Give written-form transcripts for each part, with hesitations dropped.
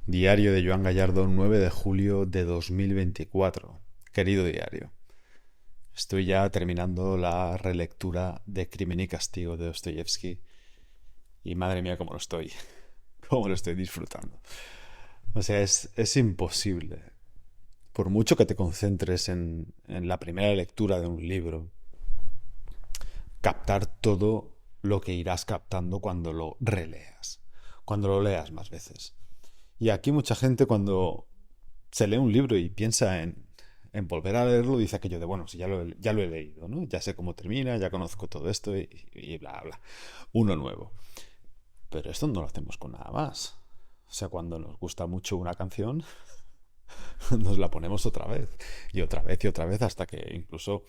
Diario de Joan Gallardo, 9 de julio de 2024. Querido diario, estoy ya terminando la relectura de Crimen y Castigo de Dostoyevsky y madre mía cómo lo estoy, cómo lo estoy disfrutando. O sea, es imposible. Por mucho que te concentres en la primera lectura de un libro, captar todo lo que irás captando cuando lo releas, cuando lo leas más veces. Y aquí mucha gente cuando se lee un libro y piensa en volver a leerlo, dice aquello de, bueno, si ya lo he leído, ¿no? Ya sé cómo termina, ya conozco todo esto y bla, bla. Uno nuevo. Pero esto no lo hacemos con nada más. O sea, cuando nos gusta mucho una canción, nos la ponemos otra vez y otra vez y otra vez hasta que incluso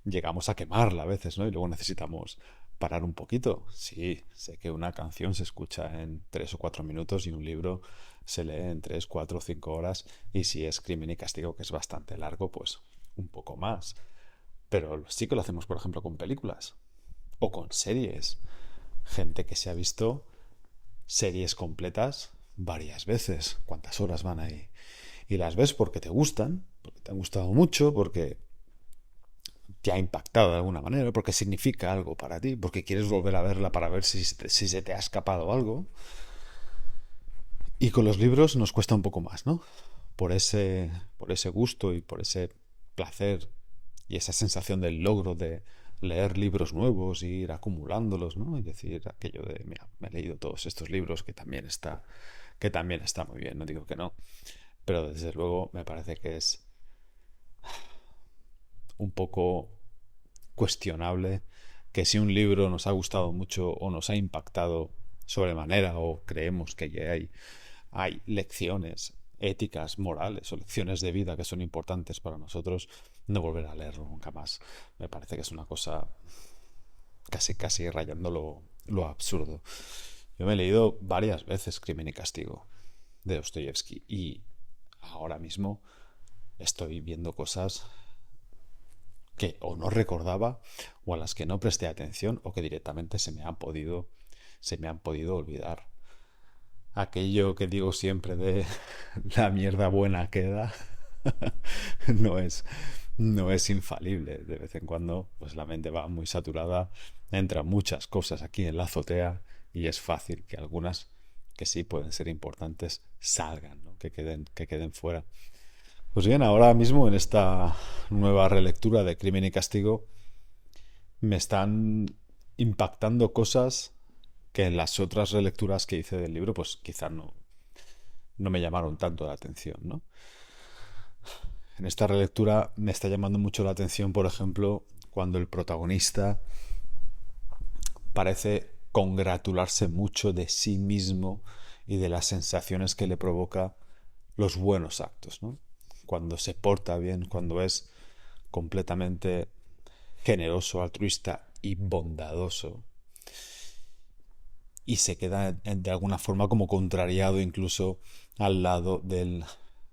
llegamos a quemarla a veces, ¿no? Y luego necesitamos parar un poquito. Sí, sé que una canción se escucha en 3 o 4 minutos y un libro se lee en 3, 4 o 5 horas. Y si es Crimen y Castigo, que es bastante largo, pues un poco más. Pero sí que lo hacemos, por ejemplo, con películas o con series. Gente que se ha visto series completas varias veces. ¿Cuántas horas van ahí? Y las ves porque te gustan, porque te han gustado mucho, porque te ha impactado de alguna manera, porque significa algo para ti, porque quieres volver a verla para ver si se te ha escapado algo. Y con los libros nos cuesta un poco más, ¿no? Por ese gusto y por ese placer y esa sensación del logro de leer libros nuevos y ir acumulándolos, ¿no? Y decir aquello de, mira, me he leído todos estos libros que también está muy bien, no digo que no, pero desde luego me parece que es un poco cuestionable que si un libro nos ha gustado mucho o nos ha impactado sobremanera o creemos que hay lecciones éticas, morales o lecciones de vida que son importantes para nosotros, no volver a leerlo nunca más. Me parece que es una cosa casi rayando lo absurdo. Yo me he leído varias veces Crimen y Castigo de Dostoyevsky y ahora mismo estoy viendo cosas que o no recordaba o a las que no presté atención o que directamente se me han podido olvidar. Aquello que digo siempre de la mierda buena queda no es, no es infalible. De vez en cuando, pues la mente va muy saturada, entran muchas cosas aquí en la azotea y es fácil que algunas que sí pueden ser importantes salgan, ¿no? Que queden fuera. Pues bien, ahora mismo en esta nueva relectura de Crimen y Castigo me están impactando cosas que en las otras relecturas que hice del libro, pues quizá no me llamaron tanto la atención, ¿no? En esta relectura me está llamando mucho la atención, por ejemplo, cuando el protagonista parece congratularse mucho de sí mismo y de las sensaciones que le provoca los buenos actos, ¿no? Cuando se porta bien, cuando es completamente generoso, altruista y bondadoso, y se queda de alguna forma como contrariado incluso al lado del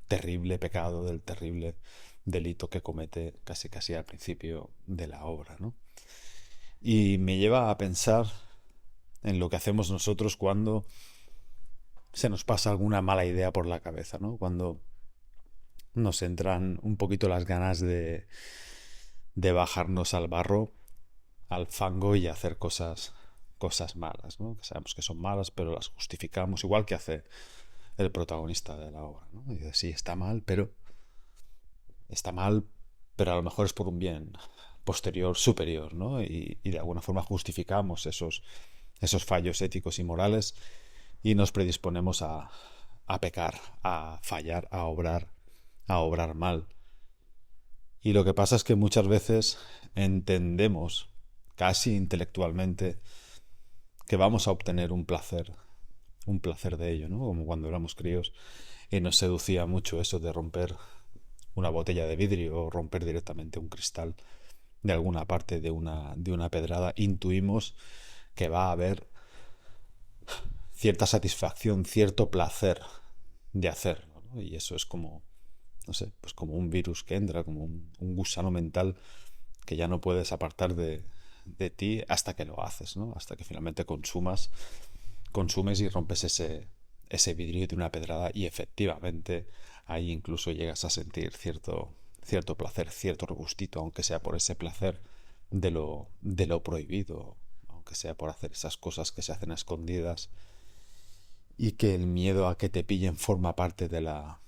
terrible pecado, del terrible delito que comete casi al principio de la obra, ¿no? Y me lleva a pensar en lo que hacemos nosotros cuando se nos pasa alguna mala idea por la cabeza, ¿no? Cuando nos entran un poquito las ganas de bajarnos al barro, al fango y hacer cosas malas, ¿no? Que sabemos que son malas, pero las justificamos, igual que hace el protagonista de la obra, ¿no? Y dice, sí, está mal, pero a lo mejor es por un bien posterior, superior, ¿no? Y de alguna forma justificamos esos fallos éticos y morales y nos predisponemos a pecar, a fallar, a obrar mal. Y lo que pasa es que muchas veces entendemos, casi intelectualmente, que vamos a obtener un placer de ello, ¿no? Como cuando éramos críos y nos seducía mucho eso de romper una botella de vidrio o romper directamente un cristal de alguna parte de una pedrada. Intuimos que va a haber cierta satisfacción, cierto placer de hacerlo, ¿no? Y eso es como, no sé, pues como un virus que entra, como un gusano mental que ya no puedes apartar de ti hasta que lo haces, ¿no? Hasta que finalmente consumes y rompes ese vidrio de una pedrada y efectivamente ahí incluso llegas a sentir cierto placer, cierto regustito, aunque sea por ese placer de lo prohibido, aunque sea por hacer esas cosas que se hacen a escondidas y que el miedo a que te pillen forma parte de la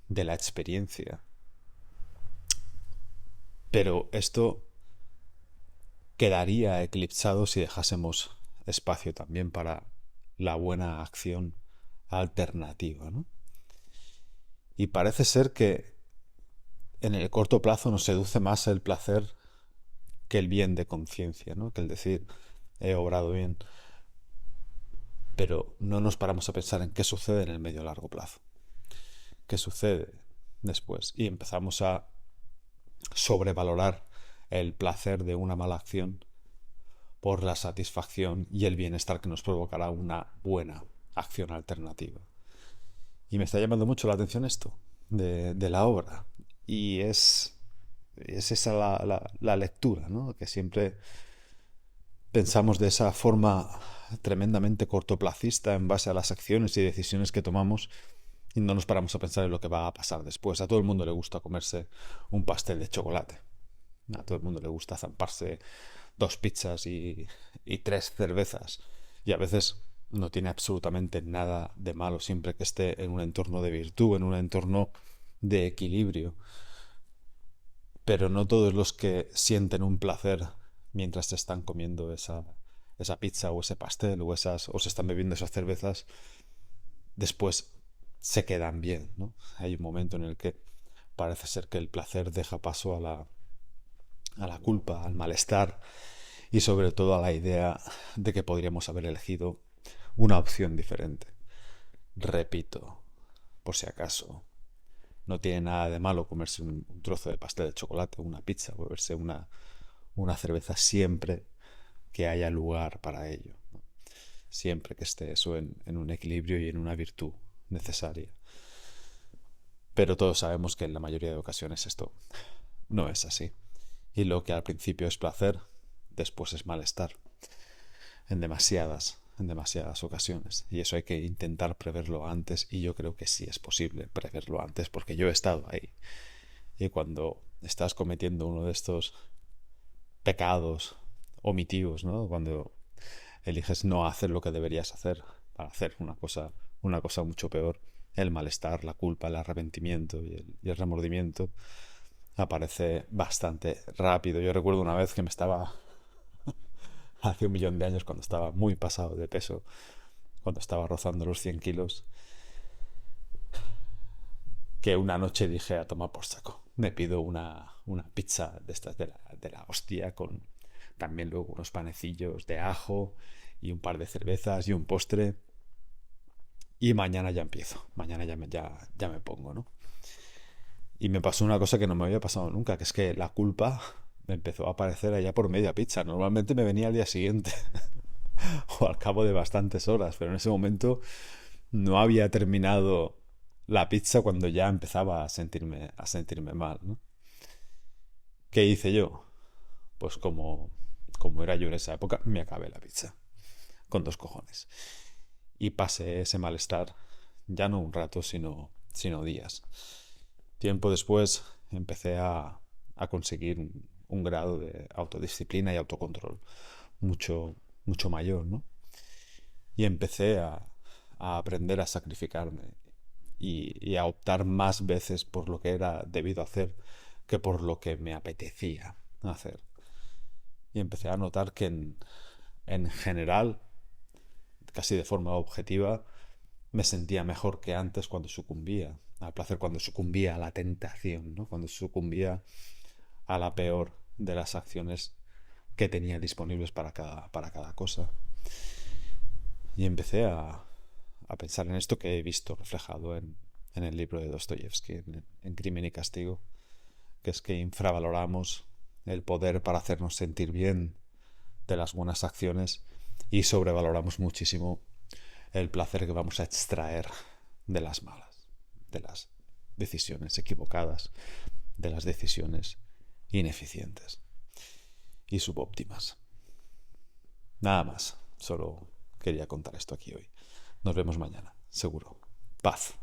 experiencia. Pero esto quedaría eclipsado si dejásemos espacio también para la buena acción alternativa, ¿no? Y parece ser que en el corto plazo nos seduce más el placer que el bien de conciencia, ¿no? Que el decir, he obrado bien. Pero no nos paramos a pensar en qué sucede en el medio largo plazo. ¿Qué sucede después? Y empezamos a sobrevalorar el placer de una mala acción por la satisfacción y el bienestar que nos provocará una buena acción alternativa. Y me está llamando mucho la atención esto de la obra. Y es esa la lectura, ¿no? Que siempre pensamos de esa forma tremendamente cortoplacista en base a las acciones y decisiones que tomamos y no nos paramos a pensar en lo que va a pasar después. A todo el mundo le gusta comerse un pastel de chocolate. A todo el mundo le gusta zamparse 2 pizzas y 3 cervezas. Y a veces no tiene absolutamente nada de malo siempre que esté en un entorno de virtud, en un entorno de equilibrio. Pero no todos los que sienten un placer mientras se están comiendo esa pizza o ese pastel o se están bebiendo esas cervezas, después se quedan bien, ¿no? Hay un momento en el que parece ser que el placer deja paso a la culpa, al malestar y sobre todo a la idea de que podríamos haber elegido una opción diferente. Repito, por si acaso, no tiene nada de malo comerse un trozo de pastel de chocolate, una pizza, o beberse una cerveza siempre que haya lugar para ello, ¿no? Siempre que esté eso en un equilibrio y en una virtud necesaria. Pero todos sabemos que en la mayoría de ocasiones esto no es así. Y lo que al principio es placer, después es malestar. En demasiadas ocasiones. Y eso hay que intentar preverlo antes, y yo creo que sí es posible preverlo antes, porque yo he estado ahí. Y cuando estás cometiendo uno de estos pecados omitivos, ¿no? Cuando eliges no hacer lo que deberías hacer para hacer una cosa mucho peor, el malestar, la culpa, el arrepentimiento y el remordimiento aparece bastante rápido. Yo recuerdo una vez que hace 1.000.000 de años, cuando estaba muy pasado de peso, cuando estaba rozando los 100 kilos, que una noche dije, a tomar por saco, me pido una pizza de estas de la hostia, con también luego unos panecillos de ajo y un par de cervezas y un postre, y mañana ya empiezo, mañana ya me pongo, ¿no? Y me pasó una cosa que no me había pasado nunca, que es que la culpa me empezó a aparecer allá por media pizza. Normalmente me venía al día siguiente o al cabo de bastantes horas, pero en ese momento no había terminado la pizza cuando ya empezaba a sentirme mal, ¿no? ¿Qué hice yo? Pues como era yo en esa época, me acabé la pizza con 2 cojones. Y pasé ese malestar ya no un rato, sino días. Tiempo después empecé a conseguir un grado de autodisciplina y autocontrol mucho, mucho mayor, ¿no? Y empecé a aprender a sacrificarme y a optar más veces por lo que era debido hacer que por lo que me apetecía hacer. Y empecé a notar que en general, casi de forma objetiva, me sentía mejor que antes cuando sucumbía al placer, cuando sucumbía a la tentación, ¿no? Cuando sucumbía a la peor de las acciones que tenía disponibles para cada cosa. Y empecé a pensar en esto que he visto reflejado en el libro de Dostoyevsky, en Crimen y Castigo, que es que infravaloramos el poder para hacernos sentir bien de las buenas acciones y sobrevaloramos muchísimo el placer que vamos a extraer de las malas, de las decisiones equivocadas, de las decisiones ineficientes y subóptimas. Nada más, solo quería contar esto aquí hoy. Nos vemos mañana. seguro. Paz.